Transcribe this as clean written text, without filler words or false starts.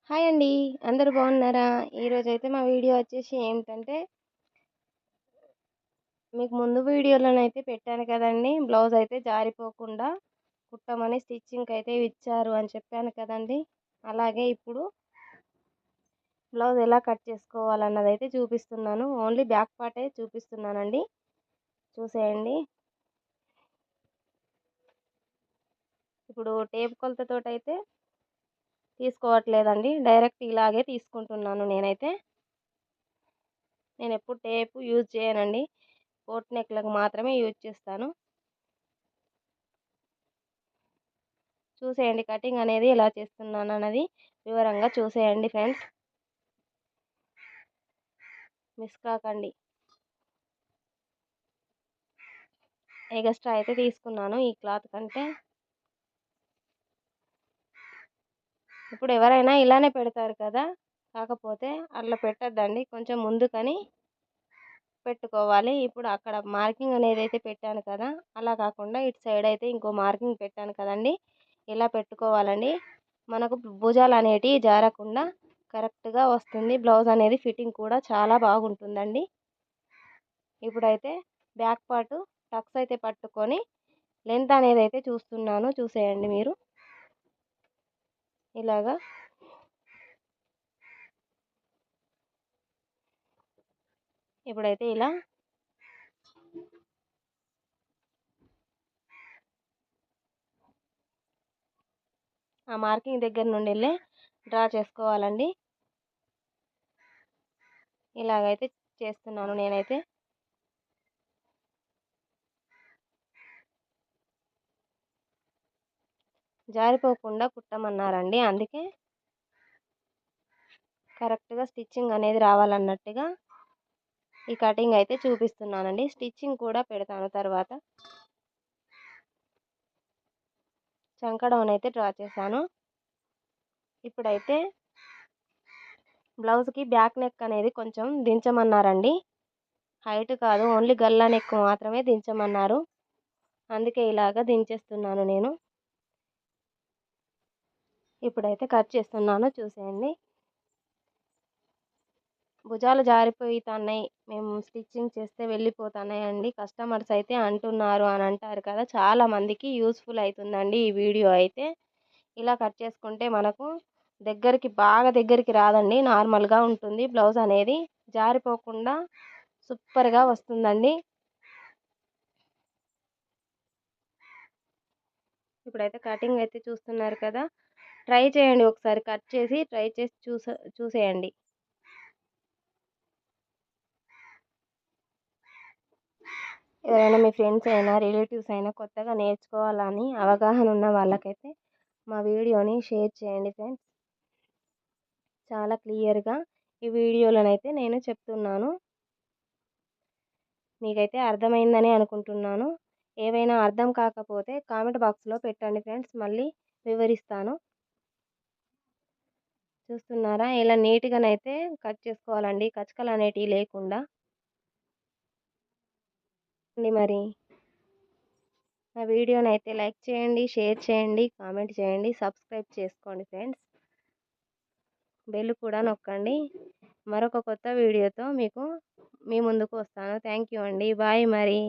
Hi అండి. అందరూ బాగున్నారా? ఈరోజైతే మా వీడియో వచ్చేసి ఏమిటంటే, మీకు ముందు వీడియోలోనైతే పెట్టాను కదండీ! బ్లౌజ్ అయితే జారిపోకుండా కుట్టమని స్టిచ్చింగ్‌కి అయితే ఇచ్చారు అని చెప్పాను కదండీ! అలాగే ఇప్పుడు బ్లౌజ్ ఎలా కట్ చేసుకోవాలన్నదైతే చూపిస్తున్నాను. ఓన్లీ బ్యాక్ పార్టే చూపిస్తున్నానండి. చూసేయండి. ఇప్పుడు టేప్ కొలతతోటైతే తీసుకోవట్లేదండి. డైరెక్ట్ ఇలాగే తీసుకుంటున్నాను నేనైతే. నేనెప్పుడు టేపు యూజ్ చేయనండి. బోట్ నెక్‌లకు మాత్రమే యూజ్ చేస్తాను. చూసేయండి కటింగ్ అనేది ఎలా చేస్తున్నానన్నది వివరంగా చూసేయండి ఫ్రెండ్స్. మిస్ కాకండి. ఎగస్ట్రా అయితే తీసుకున్నాను ఈ క్లాత్ కంటే. ఇప్పుడు ఎవరైనా ఇలానే పెడతారు కదా! కాకపోతే అట్లా పెట్టొద్దండి. కొంచెం ముందుకని పెట్టుకోవాలి. ఇప్పుడు అక్కడ మార్కింగ్ అనేదైతే పెట్టాను కదా! అలా కాకుండా ఇటు సైడ్ అయితే ఇంకో మార్కింగ్ పెట్టాను కదండీ! ఇలా పెట్టుకోవాలండి. మనకు భుజాలనేటివి జారకుండా కరెక్ట్‌గా వస్తుంది. బ్లౌజ్ అనేది ఫిట్టింగ్ కూడా చాలా బాగుంటుందండి. ఇప్పుడైతే బ్యాక్ పార్ట్ టక్స్ అయితే పట్టుకొని లెంత్ అనేది అయితే చూస్తున్నాను. చూసేయండి మీరు. ఇలాగా ఇప్పుడైతే ఇలా ఆ మార్కింగ్ దగ్గర నుండి వెళ్ళి డ్రా చేసుకోవాలండి. ఇలాగైతే చేస్తున్నాను నేనైతే. జారిపోకుండా కుట్టమన్నారండి. అందుకే కరెక్ట్‌గా స్టిచ్చింగ్ అనేది రావాలన్నట్టుగా ఈ కటింగ్ అయితే చూపిస్తున్నానండి. స్టిచ్చింగ్ కూడా పెడతాను తర్వాత. చంక డౌన్ అయితే డ్రా చేశాను. ఇప్పుడైతే బ్లౌజ్‌కి బ్యాక్ నెక్ అనేది కొంచెం దించమన్నారండి. హైట్ కాదు, ఓన్లీ గల్లా నెక్ మాత్రమే దించమన్నారు. అందుకే ఇలాగ దించేస్తున్నాను నేను. ఇప్పుడైతే కట్ చేస్తున్నాను చూసేయండి. భుజాలు జారిపోతున్నాయి, మేము స్టిచ్చింగ్ చేస్తే వెళ్ళిపోతున్నాయండి కస్టమర్స్ అయితే అంటున్నారు అని అంటారు కదా! చాలా మందికి యూస్‌ఫుల్ అవుతుందండి ఈ వీడియో అయితే. ఇలా కట్ చేసుకుంటే మనకు బాగా దగ్గరికి రాదండి. నార్మల్‌గా ఉంటుంది బ్లౌజ్ అనేది. జారిపోకుండా సూపర్‌గా వస్తుందండి. ఇప్పుడైతే కటింగ్ అయితే చూస్తున్నారు కదా! ట్రై చేయండి ఒకసారి కట్ చేసి ట్రై చేసి చూసేయండి. ఎవరైనా మీ ఫ్రెండ్స్ అయినా రిలేటివ్స్ అయినా కొత్తగా నేర్చుకోవాలని అవగాహన ఉన్న వాళ్ళకైతే మా వీడియోని షేర్ చేయండి ఫ్రెండ్స్. చాలా క్లియర్గా ఈ వీడియోలోనైతే నేను చెప్తున్నాను. మీకైతే అర్థమైందని అనుకుంటున్నాను. ఏవైనా అర్థం కాకపోతే కామెంట్ బాక్స్లో పెట్టండి ఫ్రెండ్స్, మళ్ళీ వివరిస్తాను. చూస్తున్నారా ఇలా నీట్‌గానైతే కట్ చేసుకోవాలండి, కచకలు అనేటివి లేకుండా. మరి నా వీడియోనైతే లైక్ చేయండి, షేర్ చేయండి, కామెంట్ చేయండి, సబ్స్క్రైబ్ చేసుకోండి ఫ్రెండ్స్. బెల్ కూడా నొక్కండి. మరొక కొత్త వీడియోతో మీ ముందుకు వస్తాను. థ్యాంక్ యూ అండి. బాయ్ మరి.